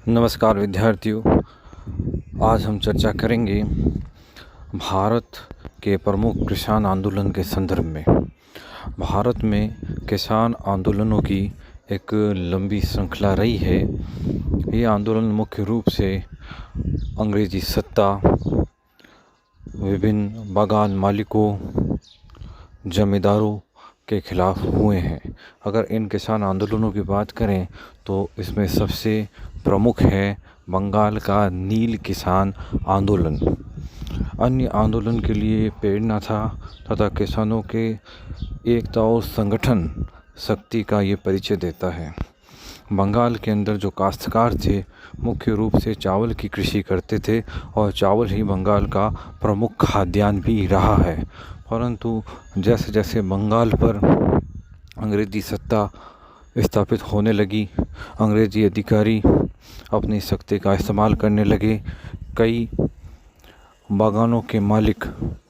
नमस्कार विद्यार्थियों। आज हम चर्चा करेंगे भारत के प्रमुख किसान आंदोलन के संदर्भ में। भारत में किसान आंदोलनों की एक लंबी श्रृंखला रही है। ये आंदोलन मुख्य रूप से अंग्रेजी सत्ता, विभिन्न बागान मालिकों, जमींदारों के खिलाफ हुए हैं। अगर इन किसान आंदोलनों की बात करें तो इसमें सबसे प्रमुख है बंगाल का नील किसान आंदोलन। अन्य आंदोलन के लिए प्रेरणा था तथा किसानों के एकता और संगठन शक्ति का ये परिचय देता है। बंगाल के अंदर जो काश्तकार थे मुख्य रूप से चावल की कृषि करते थे और चावल ही बंगाल का प्रमुख खाद्यान्न भी रहा है। परंतु जैसे जैसे बंगाल पर अंग्रेजी सत्ता स्थापित होने लगी, अंग्रेजी अधिकारी अपनी शक्ति का इस्तेमाल करने लगे। कई बागानों के मालिक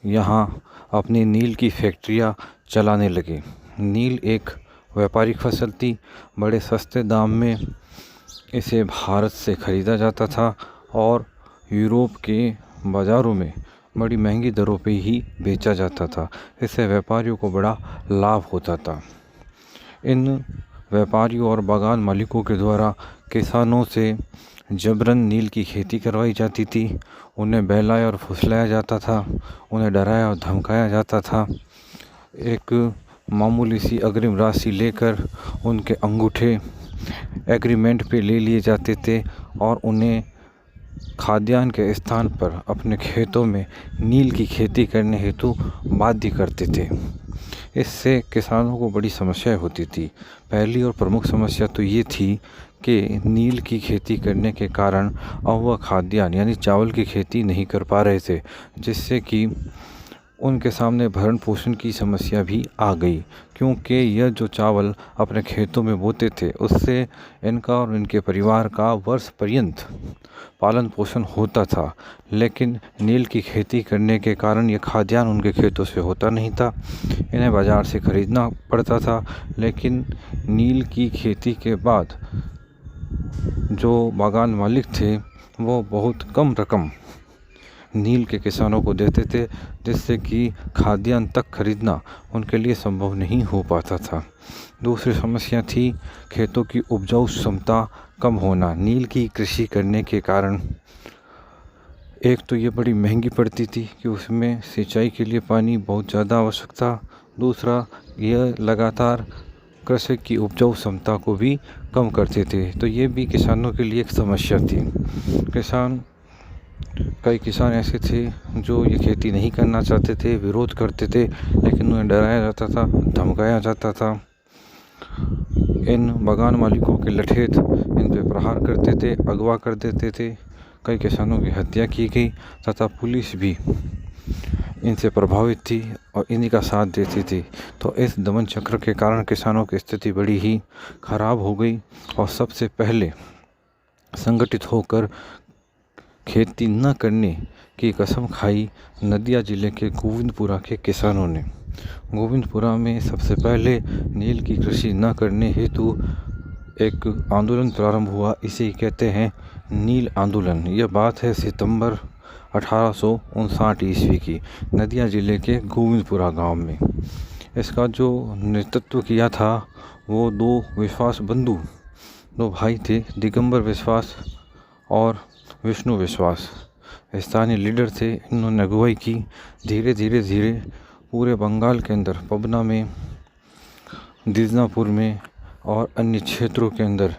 यहाँ अपनी नील की फैक्ट्रियाँ चलाने लगे। नील एक व्यापारिक फसल थी। बड़े सस्ते दाम में इसे भारत से ख़रीदा जाता था और यूरोप के बाज़ारों में बड़ी महंगी दरों पे ही बेचा जाता था। इससे व्यापारियों को बड़ा लाभ होता था। इन व्यापारियों और बागान मालिकों के द्वारा किसानों से जबरन नील की खेती करवाई जाती थी। उन्हें बहलाया और फुसलाया जाता था, उन्हें डराया और धमकाया जाता था। एक मामूली सी अग्रिम राशि लेकर उनके अंगूठे एग्रीमेंट पे ले लिए जाते थे और उन्हें खाद्यान्न के स्थान पर अपने खेतों में नील की खेती करने हेतु बाध्य करते थे। इससे किसानों को बड़ी समस्याएं होती थी। पहली और प्रमुख समस्या तो ये थी कि नील की खेती करने के कारण अब वह खाद्यान्न यानी चावल की खेती नहीं कर पा रहे थे, जिससे कि उनके सामने भरण पोषण की समस्या भी आ गई। क्योंकि यह जो चावल अपने खेतों में बोते थे उससे इनका और इनके परिवार का वर्ष पर्यंत पालन पोषण होता था। लेकिन नील की खेती करने के कारण यह खाद्यान्न उनके खेतों से होता नहीं था, इन्हें बाज़ार से ख़रीदना पड़ता था। लेकिन नील की खेती के बाद जो बागान मालिक थे वो बहुत कम रकम नील के किसानों को देते थे, जिससे कि खाद्यान्न तक खरीदना उनके लिए संभव नहीं हो पाता था। दूसरी समस्या थी खेतों की उपजाऊ क्षमता कम होना। नील की कृषि करने के कारण एक तो ये बड़ी महंगी पड़ती थी कि उसमें सिंचाई के लिए पानी बहुत ज़्यादा आवश्यक था। दूसरा, यह लगातार कृषि की उपजाऊ क्षमता को भी कम करते थे, तो ये भी किसानों के लिए एक समस्या थी। कई किसान ऐसे थे जो ये खेती नहीं करना चाहते थे, विरोध करते थे, लेकिन उन्हें डराया जाता था, धमकाया जाता था। इन बागान मालिकों के लठेत इन पे प्रहार करते थे, अगवा कर देते थे। कई किसानों की हत्या की गई तथा पुलिस भी इनसे प्रभावित थी और इन्हीं का साथ देती थी। तो इस दमन चक्र के कारण किसानों की स्थिति बड़ी ही खराब हो गई और सबसे पहले संगठित होकर खेती न करने की कसम खाई नदिया जिले के गोविंदपुरा के किसानों ने। गोविंदपुरा में सबसे पहले नील की कृषि न करने हेतु एक आंदोलन प्रारंभ हुआ। इसे कहते हैं नील आंदोलन। यह बात है सितंबर 1859 ईस्वी की, नदिया जिले के गोविंदपुरा गांव में। इसका जो नेतृत्व किया था वो दो विश्वास बंधु, दो भाई थे, दिगंबर विश्वास और विष्णु विश्वास स्थानीय लीडर थे। इन्होंने अगुवाई की। धीरे धीरे पूरे बंगाल के अंदर पबना में, दिजनापुर में और अन्य क्षेत्रों के अंदर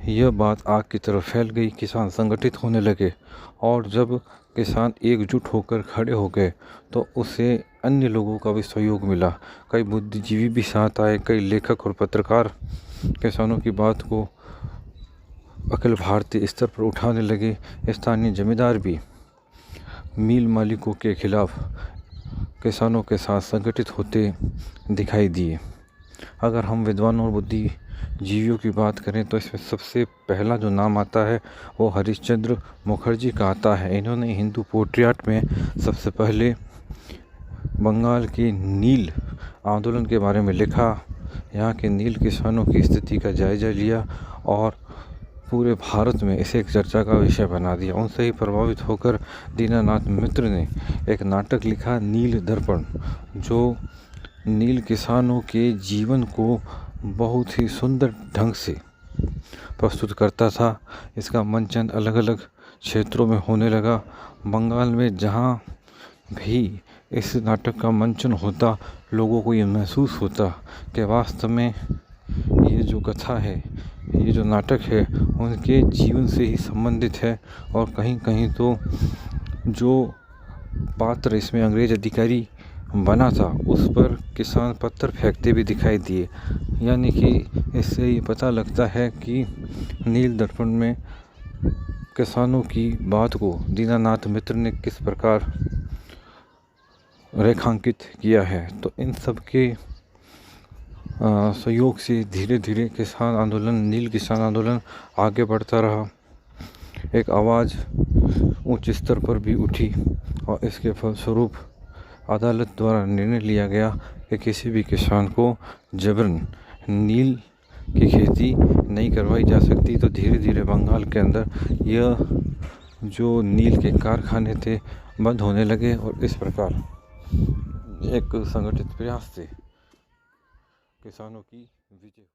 यह बात आग की तरह फैल गई। किसान संगठित होने लगे और जब किसान एकजुट होकर खड़े हो गए तो उसे अन्य लोगों का भी सहयोग मिला। कई बुद्धिजीवी भी साथ आए, कई लेखक और पत्रकार किसानों की बात को अखिल भारतीय स्तर पर उठाने लगे। स्थानीय जमींदार भी मिल मालिकों के खिलाफ किसानों के साथ संगठित होते दिखाई दिए। अगर हम विद्वानों और बुद्धिजीवियों की बात करें तो इसमें सबसे पहला जो नाम आता है वो हरिश्चंद्र मुखर्जी का आता है। इन्होंने हिंदू पोट्रियाट में सबसे पहले बंगाल के नील आंदोलन के बारे में लिखा, यहाँ के नील किसानों की स्थिति का जायजा लिया और पूरे भारत में इसे एक चर्चा का विषय बना दिया। उनसे ही प्रभावित होकर दीनानाथ मित्र ने एक नाटक लिखा नील दर्पण, जो नील किसानों के जीवन को बहुत ही सुंदर ढंग से प्रस्तुत करता था। इसका मंचन अलग अलग क्षेत्रों में होने लगा। बंगाल में जहाँ भी इस नाटक का मंचन होता, लोगों को ये महसूस होता कि वास्तव में ये जो कथा है, ये जो नाटक है, उनके जीवन से ही संबंधित है। और कहीं कहीं तो जो पात्र इसमें अंग्रेज अधिकारी बना था, उस पर किसान पत्थर फेंकते भी दिखाई दिए। यानी कि इससे ये पता लगता है कि नील दर्पण में किसानों की बात को दीनानाथ मित्र ने किस प्रकार रेखांकित किया है। तो इन सब के सहयोग से धीरे धीरे किसान आंदोलन, नील किसान आंदोलन आगे बढ़ता रहा। एक आवाज़ उच्च स्तर पर भी उठी और इसके फलस्वरूप अदालत द्वारा निर्णय लिया गया कि किसी भी किसान को जबरन नील की खेती नहीं करवाई जा सकती। तो धीरे धीरे बंगाल के अंदर यह जो नील के कारखाने थे बंद होने लगे और इस प्रकार एक संगठित प्रयास से किसानों की विजय हुई।